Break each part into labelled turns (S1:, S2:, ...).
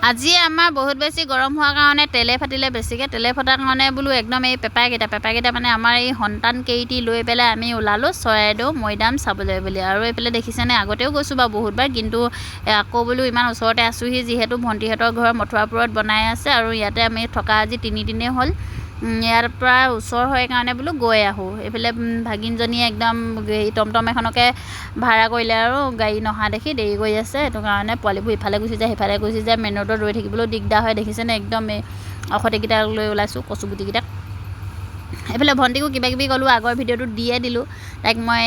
S1: আজি আমাৰ বহুত বেছি গৰম হোৱাৰ কাৰণে তেলে ফাটিলে বেছিকৈ তেলে ফটাৰ কাৰণে বোলো একদম এই পেপাকেইটা মানে আমাৰ এই সন্তান কেইটি লৈ পেলাই আমি ওলালোঁ চৰাইদেউ মৈদাম চাবলৈ বুলি। আৰু এইফালে দেখিছেনে আগতেও গৈছোঁ বাৰু বহুতবাৰ, কিন্তু আকৌ বোলো ইমান ওচৰতে আছোঁহি যিহেতু ভণ্টিহঁতৰ ঘৰ মথুৰাপুৰত বনাই আছে আৰু ইয়াতে আমি থকা আজি 3 দিনেই হ'ল। ইয়াৰ পৰা ওচৰ হয় কাৰণে বোলো গৈ আহোঁ। এইফালে ভাগিনজনীয়ে একদম টমটম এখনকে ভাড়া কৰিলে আৰু গাড়ী নহা দেখি দেৰি কৰি আছে, সেইটো কাৰণে পোৱালিবোৰ ইফালে গুচি যায় সিফালে গুচি যায়, মেইন ৰোডত ৰৈ থাকিবলৈও দিগদাৰ হয়। দেখিছেনে একদম এই অসতিকেইটাক লৈ ওলাইছোঁ, কচুগুটিকেইটাক। এইফালে ভণ্টিকো কিবাকিবি ক'লোঁ, আগৰ ভিডিঅ'টো দিয়ে দিলোঁ তাইক। মই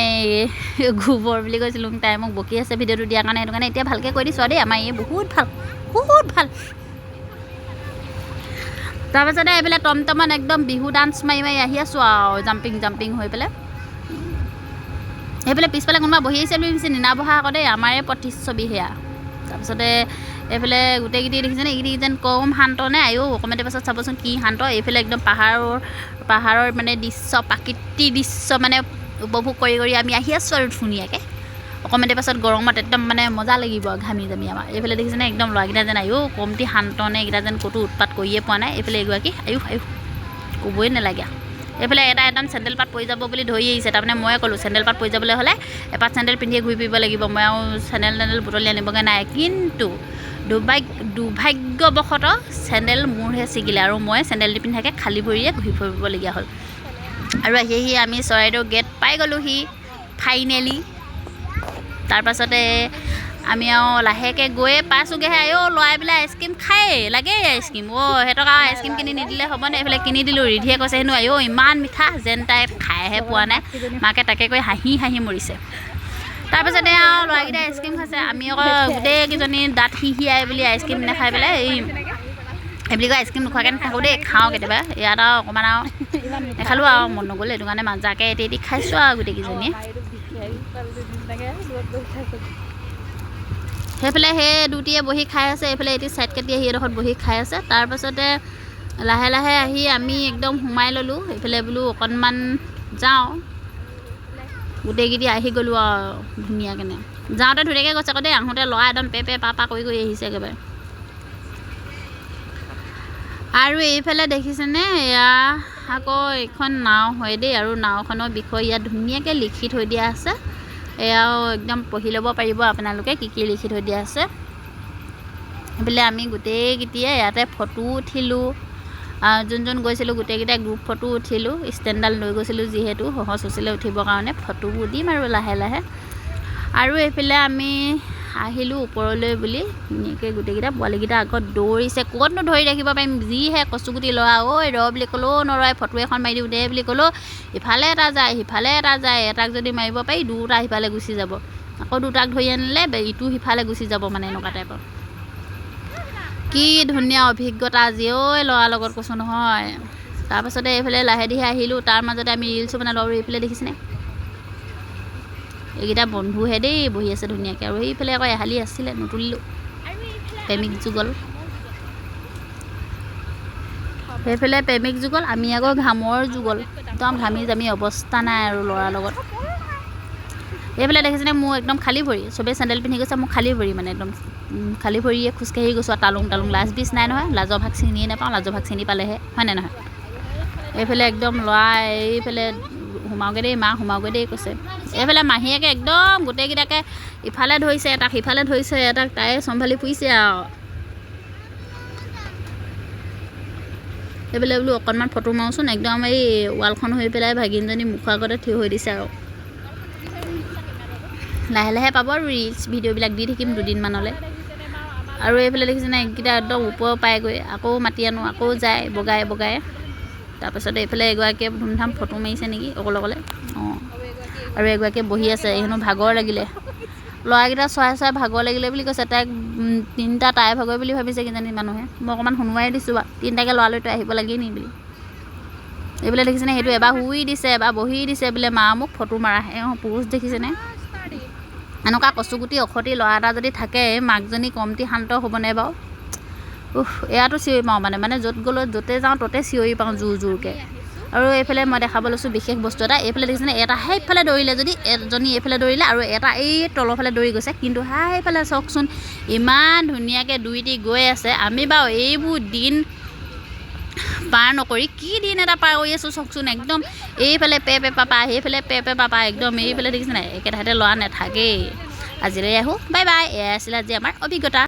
S1: গোবৰ বুলি কৈছিলোঁ, তাই মোক বকি আছে ভিডিঅ'টো দিয়াৰ কাৰণে, সেইটো কাৰণে এতিয়া ভালকৈ কৈ দিছোঁ আৰু দেই। আমাৰ এই বহুত ভাল। তাৰপাছতে এইফালে টমটমত একদম বিহু ডান্স মাৰি আহি আছোঁ আৰু জাম্পিং হৈ পেলাই। সেইফালে পিছফালে কোনোবা বহি আহিছে বুলি ভাবিছে, নিনা বহা আকৌ দেই, আমাৰে প্ৰতিচ্ছবি সেয়া। তাৰপিছতে এইফালে গোটেইকেইটি দেখিছেনে, এইকেইটি যেন কম শান্ত নে আয়ো, অকণমান পাছত চাবচোন কি শান্ত। এইফালে একদম পাহাৰৰ মানে দৃশ্য, প্ৰাকৃতিক দৃশ্য মানে উপভোগ কৰি আমি আহি আছোঁ আৰু ধুনীয়াকৈ। অকণমান পাছত গৰমত একদম মানে মজা লাগিব ঘামি জামি আমাৰ। এইফালে দেখিছেনে একদম ল'ৰাকেইটা যেন আয়ো কমটি শান্ত নে, এইকেইটা যেন ক'তো উৎপাত কৰিয়ে পোৱা নাই। এইফালে এগৰাকী আয়ো ক'বই নালাগে। এইফালে এটা একদম চেণ্ডেল পাত পৰি যাব বুলি ধৰি আহিছে, তাৰমানে ময়ে ক'লোঁ চেণ্ডেল পাত পৰি যাবলৈ হ'লে এপাত চেণ্ডেল পিন্ধিয়ে ঘূৰি ফুৰিব লাগিব। মই আৰু চেণ্ডেল বুটলি আনিবগৈ নাই, কিন্তু দুৰ্ভাগ্যবশতঃ চেণ্ডেল মোৰহে ছিগিলে আৰু মই চেণ্ডেল নিপিন্ধাকৈ খালী ভৰিয়ে ঘূৰি ফুৰিবলগীয়া হ'ল। আৰু আহি আমি চৰাইদেউ গেট পাই গ'লোহি ফাইনেলি। তাৰপাছতে আমি আৰু লাহেকৈ গৈয়ে পাইছোঁগৈহে। ল'ৰাবিলাক আইচক্ৰীম খায়েই লাগেই আইচক্ৰীম। সিহঁতক আৰু আইচক্ৰীম কিনি নিদিলে হ'বনে? এইফালে কিনি দিলোঁ, ৰিধিয়ে কৈছে হেনো ইমান মিঠা, যেন তাই খাইহে পোৱা নাই। মাকে তাকে কৈ হাঁহি মৰিছে। তাৰপাছতে আৰু ল'ৰাকেইটাই আইচক্ৰীম খাইছে, আমি আকৌ গোটেইকেইজনী দাঁত সিহিয়াই বুলি আইচক্ৰীম নাখাই পেলাই বুলি কয় আইচক্ৰীম নোখোৱাকৈ নাথাকোঁ দেই, খাওঁ কেতিয়াবা। ইয়াত আৰু অকণমান আৰু নেখালোঁ আৰু মন নগ'ল, সেইটো কাৰণে মাজাকে এটি খাইছোঁ আৰু গোটেইকেইজনীয়ে। সেইফালে সেই দুটিয়ে বহি খাই আছে, এইফালে এটি ছাইড কাটি আহি এডোখৰত বহি খাই আছে। তাৰপাছতে লাহে আহি আমি একদম সোমাই ল'লোঁ। এইফালে বোলো অকণমান যাওঁ, গোটেইকেইটি আহি গ'লোঁ আৰু ধুনীয়াকৈ। যাওঁতে ধুনীয়াকৈ গৈছে আকৌ দেই, আহোঁতে ল'ৰা একদম পে পা কৰি আহিছে একেবাৰে। আৰু এইফালে দেখিছেনে, এয়া আকৌ এইখন নাও হয় দেই, আৰু নাওখনৰ বিষয়ে ইয়াত ধুনীয়াকৈ লিখি থৈ দিয়া আছে। এয়াও একদম পঢ়ি ল'ব পাৰিব আপোনালোকে কি লিখি থৈ দিয়া আছে। এইফালে আমি গোটেইকেইটিয়ে ইয়াতে ফটো উঠিলোঁ, যোন গৈছিলোঁ গোটেইকেইটাই গ্ৰুপ ফটো উঠিলোঁ। ষ্টেণ্ডডাল লৈ গৈছিলোঁ যিহেতু সহজ হৈছিলে উঠিবৰ কাৰণে, ফটোবোৰ দিম আৰু লাহে। আৰু এইফালে আমি আহিলোঁ ওপৰলৈ বুলি, ধুনীয়াকৈ গোটেইকেইটা পোৱালিকেইটা আগত দৌৰিছে, ক'তনো ধৰি ৰাখিব পাৰিম, যিহে কচুগুটি ল'ৰা। ৰ বুলি ক'লেও নৰয়, ফটো এখন মাৰি দিওঁ দে বুলি ক'লেও ইফালে এটা যায় সিফালে এটা যায়। এটাক যদি মাৰিব পাৰি দুটা সিফালে গুচি যাব, আকৌ দুটাক ধৰি আনিলে ইটো সিফালে গুচি যাব, মানে এনেকুৱা টাইপৰ। কি ধুনীয়া অভিজ্ঞতা আজি ল'ৰাৰ লগত কৈছোঁ নহয়। তাৰপাছতে এইফালে লাহে ধীৰে আহিলোঁ, তাৰ মাজতে আমি ৰিলছো বনালোঁ। আৰু এইফালে দেখিছেনে এইকেইটা বন্ধুহে দেই, বহি আছে ধুনীয়াকৈ। আৰু সেইফালে আকৌ এহালি আছিলে, নুতুলিলোঁ, প্ৰেমিক যুগল। সেইফালে প্ৰেমিক যুগল, আমি আকৌ ঘামৰ যুগল, একদম ঘামি জামি অৱস্থা নাই আৰু ল'ৰাৰ লগত। এইফালে দেখিছেনে মোৰ একদম খালী ভৰি, চবেই চেণ্ডেল পিন্ধি গৈছে, মোৰ খালী ভৰি, মানে একদম খালী ভৰিয়ে খোজকাঢ়ি গৈছোঁ আৰু তালুং লাজ বিজ নাই নহয়, লাজৰ ভাগ চিনিয়ে নাপাওঁ, লাজৰ ভাগ চিনি পালেহে হয়নে নহয়। এইফালে একদম ল'ৰা এইফালে সোমাওগৈ দেই, মা সোমাওগৈ দেই কৈছে। এইফালে মাহীয়েকে একদম গোটেইকেইটাকে ইফালে ধৰিছে, এটাক সিফালে ধৰিছে, এটাক তাই চম্ভালি ফুৰিছে আৰু। এইফালে বোলো অকণমান ফটো মাৰোচোন, একদম এই ৱালখন হৈ পেলাই ভাগিনজনী মুখৰ আগতে থিয় হৈ দিছে আৰু। লাহে পাব আৰু ৰিলচ ভিডিঅ'বিলাক দি থাকিম দুদিনমানলৈ। আৰু এইফালে দেখিছেনে এইকেইটা একদম ওপৰ পায়গৈ, আকৌ মাতি আনো, আকৌ যায় বগাই। তাৰপাছতে এইফালে এগৰাকীয়ে ধুমধাম ফটো মাৰিছে নেকি অকলে। আৰু এগৰাকীয়ে বহি আছে, হেনো ভাগৰ লাগিলে। ল'ৰাকেইটা চৰাই ভাগৰ লাগিলে বুলি কৈছে, তাইক 3টা তাই ভাগৰ বুলি ভাবিছে কিজানি মানুহে। মই অকণমান শুনুৱাই দিছোঁ বাৰু, 3টাকৈ ল'ৰালৈ তই আহিব লাগি নি বুলি। এইফালে দেখিছেনে সেইটো এবাৰ শুই দিছে, এবাৰ বহি দিছে বোলে, মা মোক ফটো মাৰাহে। পুৰুষ দেখিছেনে, এনেকুৱা কচুগুটি অখতি ল'ৰা এটা যদি থাকে, মাকজনী কমটি শান্ত হ'বনে বাৰু। এয়াতো চিঞৰি পাওঁ, মানে য'ত গ'লে য'তে যাওঁ ত'তে চিঞৰি পাওঁ জোৰকৈ। আৰু এইফালে মই দেখাব লৈছোঁ বিশেষ বস্তু এটা এইফালে দেখিছেনে এটা সেইফালে দৌৰিলে যদি এজনী এইফালে দৌৰিলে আৰু এটা এই তলৰ ফালে দৌৰি গৈছে কিন্তু সেইফালে চাওকচোন ইমান ধুনীয়াকৈ দুইটি গৈ আছে আমি বাৰু এইবোৰ দিন পাৰ নকৰি কি দিন এটা পাৰ কৰি আছোঁ চাওকচোন একদম এইফালে পে পাপা সেইফালে পে পাপা একদম এইফালে দেখিছে নাই একে ঠাইতে ল'ৰা নাথাকেই আজিলৈ আহোঁ বাই বাই এয়াই আছিলে আজি আমাৰ অভিজ্ঞতা।